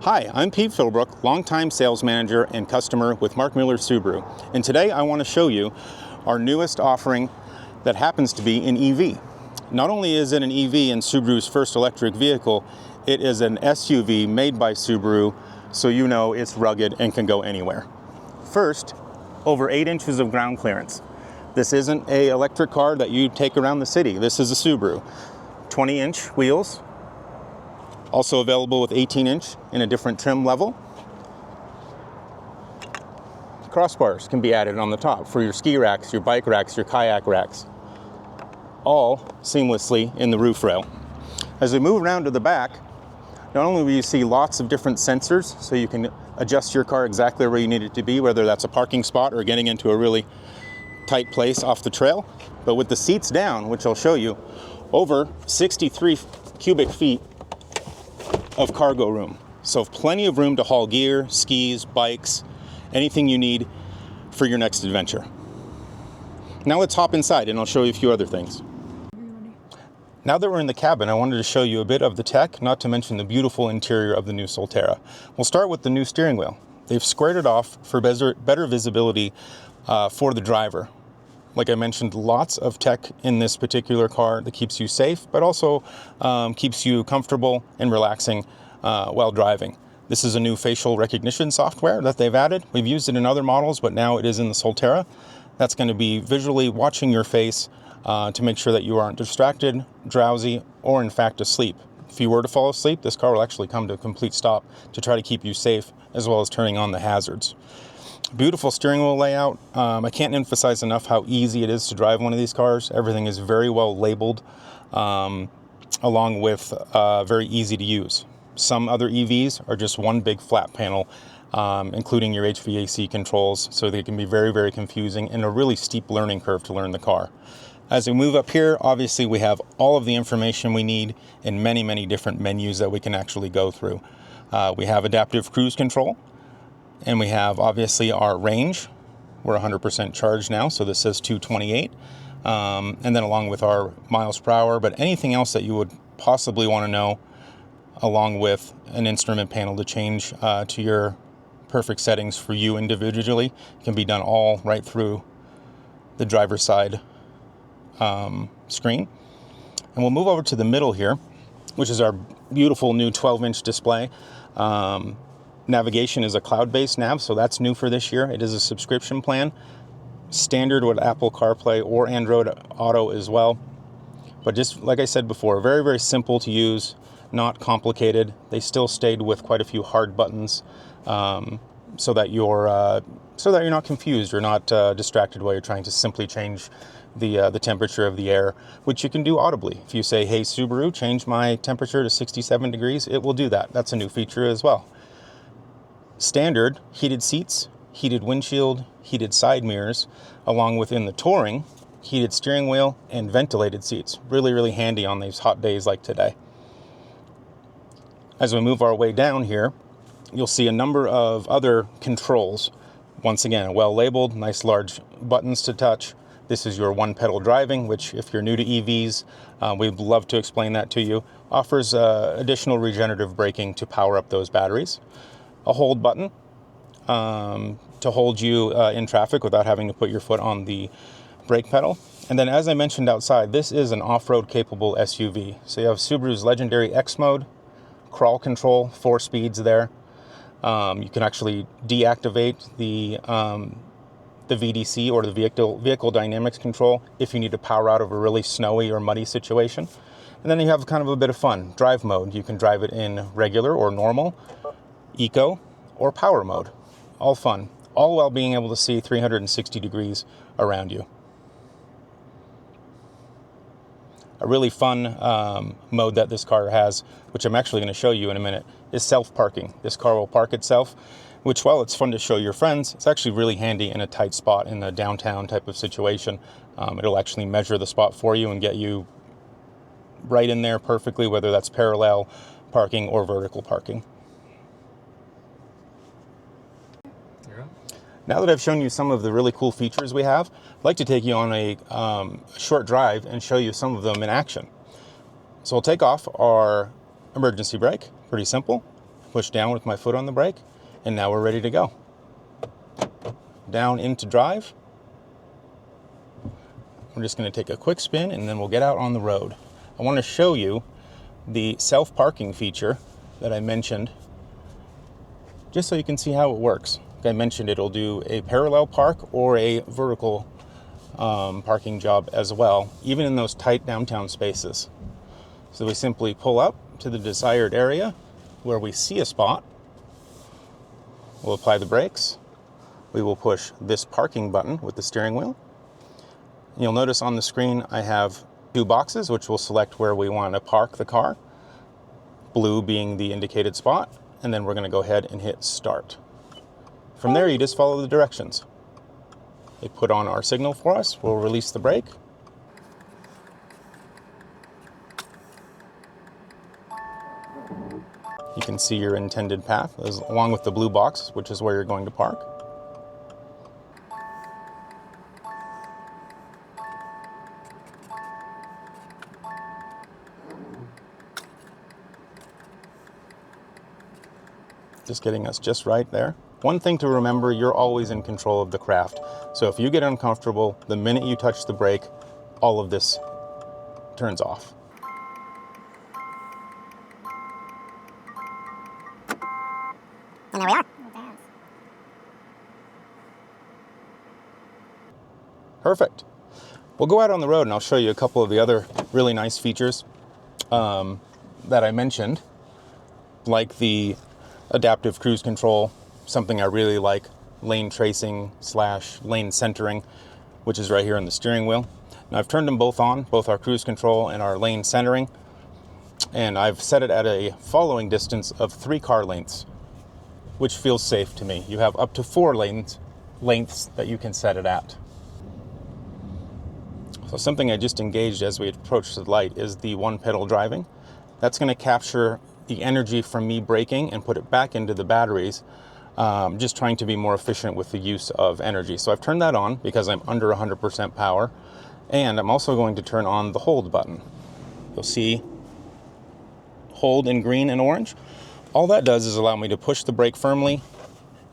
Hi, I'm Pete Philbrook, longtime sales manager and customer with Mark Miller Subaru. And today I want to show you our newest offering that happens to be an EV. Not only is it an EV in Subaru's first electric vehicle, it is an SUV made by Subaru, so you know it's rugged and can go anywhere. First, over 8 inches of ground clearance. This isn't an electric car that you take around the city. This is a Subaru. 20-inch wheels. Also available with 18-inch in a different trim level. Crossbars can be added on the top for your ski racks, your bike racks, your kayak racks. All seamlessly in the roof rail. As we move around to the back, not only will you see lots of different sensors, so you can adjust your car exactly where you need it to be, whether that's a parking spot or getting into a really tight place off the trail, but with the seats down, which I'll show you, over 63 cubic feet of cargo room. So plenty of room to haul gear, skis, bikes, anything you need for your next adventure. Now let's hop inside and I'll show you a few other things. Now that we're in the cabin, I wanted to show you a bit of the tech, not to mention the beautiful interior of the new Solterra. We'll start with the new steering wheel. They've squared it off for better visibility for the driver. Like I mentioned, lots of tech in this particular car that keeps you safe, but also keeps you comfortable and relaxing while driving. This is a new facial recognition software that they've added. We've used it in other models, but now it is in the Solterra. That's going to be visually watching your face to make sure that you aren't distracted, drowsy, or in fact asleep. If you were to fall asleep, this car will actually come to a complete stop to try to keep you safe, as well as turning on the hazards. Beautiful steering wheel layout. I can't emphasize enough how easy it is to drive one of these cars. Everything is very well labeled, along with very easy to use. Some other EVs are just one big flat panel, including your HVAC controls, so they can be very, very confusing and a really steep learning curve to learn the car. As we move up here, obviously we have all of the information we need in many, many different menus that we can actually go through. We have adaptive cruise control. And we have obviously our range. We're 100% charged now, so this says 228. And then along with our miles per hour, but anything else that you would possibly want to know, along with an instrument panel to change to your perfect settings for you individually, can be done all right through the driver's side screen. And we'll move over to the middle here, which is our beautiful new 12-inch display. Navigation is a cloud-based nav, so that's new for this year. It is a subscription plan, standard with Apple CarPlay or Android Auto as well. But just like I said before, very, very simple to use, not complicated. They still stayed with quite a few hard buttons, so that you're not confused or not distracted while you're trying to simply change the temperature of the air, which you can do audibly. If you say, "Hey Subaru, change my temperature to 67 degrees," it will do that. That's a new feature as well. Standard heated seats, heated windshield, heated side mirrors, along with in the Touring, heated steering wheel and ventilated seats. Really, really handy on these hot days like today. As we move our way down here, you'll see a number of other controls. Once again, well labeled, nice large buttons to touch. This is your one pedal driving, which if you're new to EVs, we'd love to explain that to you. Offers additional regenerative braking to power up those batteries. A hold button to hold you in traffic without having to put your foot on the brake pedal. And then, as I mentioned outside, this is an off-road capable SUV. So you have Subaru's legendary X mode, crawl control, 4 speeds there. You can actually deactivate the VDC or the vehicle dynamics control if you need to power out of a really snowy or muddy situation. And then you have kind of a bit of fun. Drive mode. You can drive it in regular or normal, eco, or power mode. All fun, all while being able to see 360 degrees around you. A really fun mode that this car has, which I'm actually going to show you in a minute, is self-parking. This car will park itself, which, while it's fun to show your friends, it's actually really handy in a tight spot in the downtown type of situation. It'll actually measure the spot for you and get you right in there perfectly, whether that's parallel parking or vertical parking. Now that I've shown you some of the really cool features we have, I'd like to take you on a short drive and show you some of them in action. So we'll take off our emergency brake, pretty simple. push down with my foot on the brake, and now we're ready to go. Down into drive. We're just going to take a quick spin and then we'll get out on the road. I want to show you the self-parking feature that I mentioned, just so you can see how it works. Like I mentioned, it'll do a parallel park or a vertical parking job as well, even in those tight downtown spaces. So we simply pull up to the desired area where we see a spot. We'll apply the brakes. We will push this parking button with the steering wheel. You'll notice on the screen I have 2 boxes which will select where we want to park the car, blue being the indicated spot, and then we're going to go ahead and hit start. From there you just follow the directions. They put on our signal for us, we'll release the brake. You can see your intended path along with the blue box, which is where you're going to park. Just getting us just right there. One thing to remember, you're always in control of the craft. So if you get uncomfortable, the minute you touch the brake, all of this turns off. And there we are. Perfect. We'll go out on the road and I'll show you a couple of the other really nice features that I mentioned, like the adaptive cruise control, something I really like, lane tracing / lane centering, which is right here on the steering wheel. Now I've turned them both on, both our cruise control and our lane centering, and I've set it at a following distance of 3 car lengths, which feels safe to me. You have up to 4 lengths that you can set it at. So something I just engaged as we approach the light is the 1-pedal driving. That's going to capture the energy from me braking and put it back into the batteries, just trying to be more efficient with the use of energy. So I've turned that on because I'm under 100% power, and I'm also going to turn on the hold button. You'll see hold in green and orange. All that does is allow me to push the brake firmly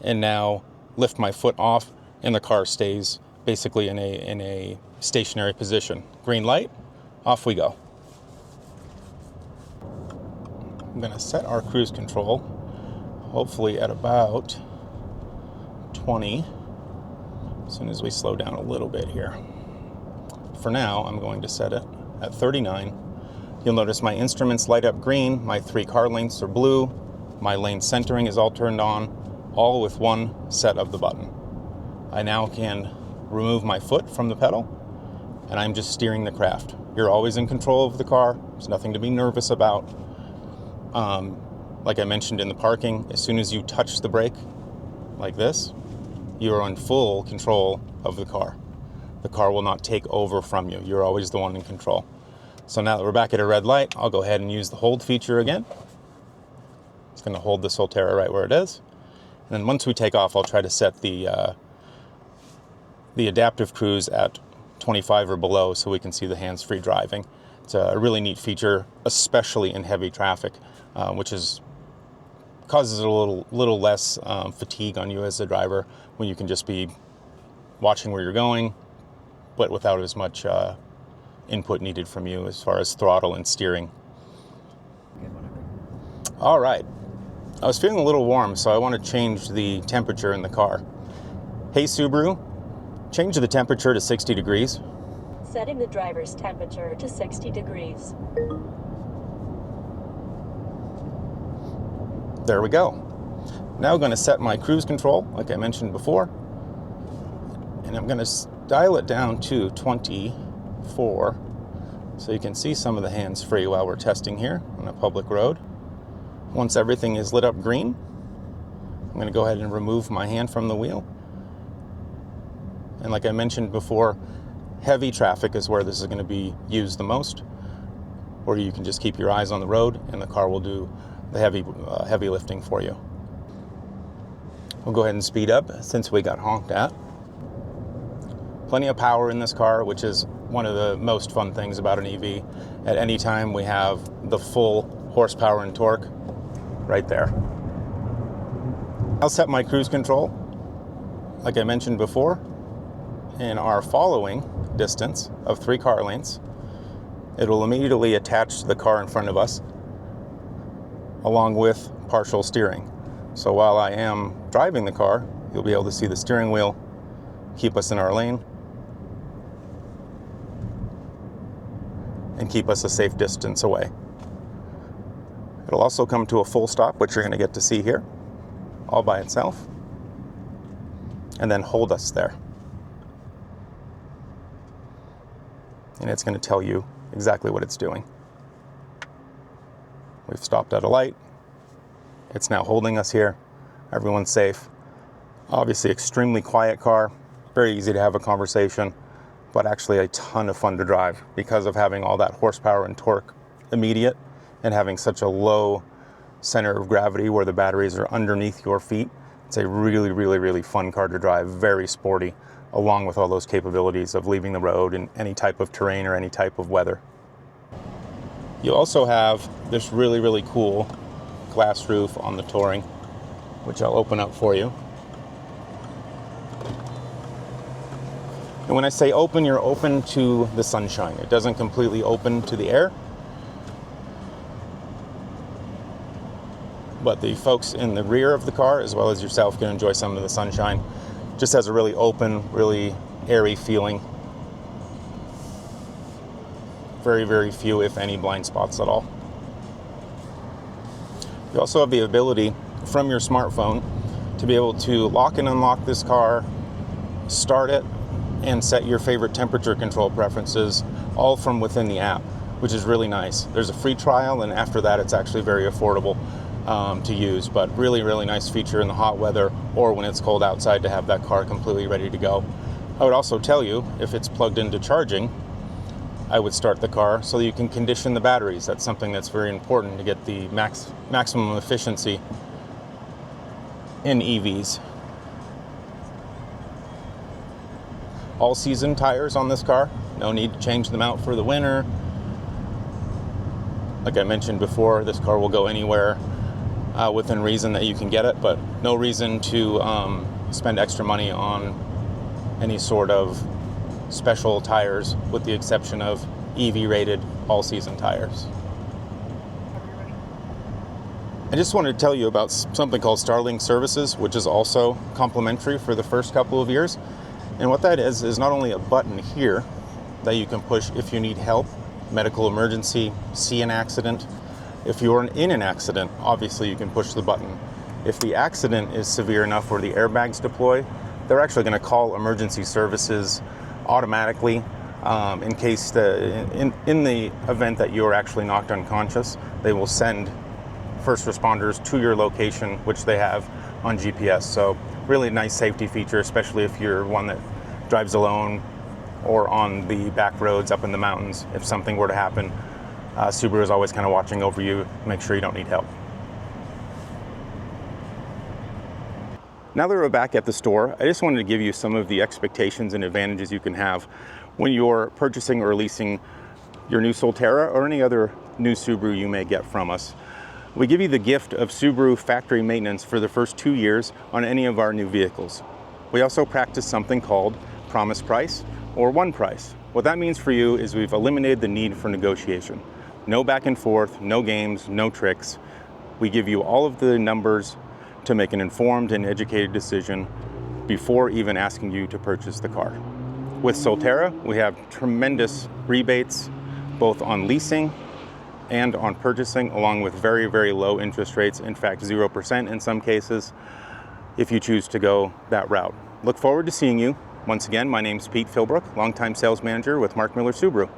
and now lift my foot off, and the car stays basically in a stationary position. Green light, off we go. I'm going to set our cruise control, hopefully at about 20, as soon as we slow down a little bit here. For now, I'm going to set it at 39. You'll notice my instruments light up green, my 3 car lengths are blue, my lane centering is all turned on, all with one set of the button. I now can remove my foot from the pedal, and I'm just steering the craft. You're always in control of the car. There's nothing to be nervous about. Like I mentioned in the parking, as soon as you touch the brake like this, you are in full control of the car. The car will not take over from you. You're always the one in control. So now that we're back at a red light, I'll go ahead and use the hold feature again. It's going to hold the Solterra right where it is. And then once we take off, I'll try to set the adaptive cruise at 25 or below so we can see the hands-free driving. It's a really neat feature, especially in heavy traffic, which causes a little less fatigue on you as a driver when you can just be watching where you're going, but without as much input needed from you as far as throttle and steering. All right. I was feeling a little warm, so I want to change the temperature in the car. Hey Subaru, change the temperature to 60 degrees. Setting the driver's temperature to 60 degrees. There we go. Now I'm going to set my cruise control, like I mentioned before, and I'm going to dial it down to 24 so you can see some of the hands-free while we're testing here on a public road. Once everything is lit up green, I'm going to go ahead and remove my hand from the wheel. And like I mentioned before, heavy traffic is where this is going to be used the most, or you can just keep your eyes on the road and the car will do the heavy lifting for you. We'll go ahead and speed up since we got honked at. Plenty of power in this car, which is one of the most fun things about an EV. At any time we have the full horsepower and torque right there. I'll set my cruise control, like I mentioned before, in our following distance of 3 car lanes. It'll immediately attach to the car in front of us, along with partial steering. So while I am driving the car, you'll be able to see the steering wheel, keep us in our lane, and keep us a safe distance away. It'll also come to a full stop, which you're going to get to see here, all by itself, and then hold us there. And it's going to tell you exactly what it's doing. We've stopped at a light. It's now holding us here. Everyone's safe. Obviously, extremely quiet car. Very easy to have a conversation, but actually a ton of fun to drive because of having all that horsepower and torque immediate and having such a low center of gravity where the batteries are underneath your feet. It's a really, really, really fun car to drive. Very sporty, along with all those capabilities of leaving the road in any type of terrain or any type of weather. You also have this really, really cool glass roof on the Touring, which I'll open up for you. And when I say open, you're open to the sunshine. It doesn't completely open to the air. But the folks in the rear of the car, as well as yourself, can enjoy some of the sunshine. Just has a really open, really airy feeling. Very, very few, if any, blind spots at all. You also have the ability from your smartphone to be able to lock and unlock this car, start it, and set your favorite temperature control preferences all from within the app, which is really nice. There's a free trial, and after that it's actually very affordable to use, but really, really nice feature in the hot weather or when it's cold outside to have that car completely ready to go. I would also tell you, if it's plugged into charging, I would start the car so that you can condition the batteries. That's something that's very important to get the maximum efficiency in EVs. All-season tires on this car. No need to change them out for the winter. Like I mentioned before, this car will go anywhere within reason that you can get it, but no reason to spend extra money on any sort of special tires, with the exception of EV-rated all-season tires. I just wanted to tell you about something called Starlink Services, which is also complimentary for the first couple of years. And what that is not only a button here that you can push if you need help, medical emergency, see an accident. If you're in an accident, obviously you can push the button. If the accident is severe enough where the airbags deploy, they're actually going to call emergency services automatically in case in the event that you're actually knocked unconscious. They will send first responders to your location, which they have on GPS. So really nice safety feature, especially if you're one that drives alone or on the back roads up in the mountains. If something were to happen, Subaru is always kind of watching over you, make sure you don't need help. Now that we're back at the store, I just wanted to give you some of the expectations and advantages you can have when you're purchasing or leasing your new Solterra or any other new Subaru you may get from us. We give you the gift of Subaru factory maintenance for the first 2 years on any of our new vehicles. We also practice something called promise price or one price. What that means for you is we've eliminated the need for negotiation. No back and forth, no games, no tricks. We give you all of the numbers to make an informed and educated decision before even asking you to purchase the car. With Solterra, we have tremendous rebates, both on leasing and on purchasing, along with very, very low interest rates, in fact 0% in some cases, if you choose to go that route. Look forward to seeing you. Once again, my name's Pete Philbrook, longtime sales manager with Mark Miller Subaru.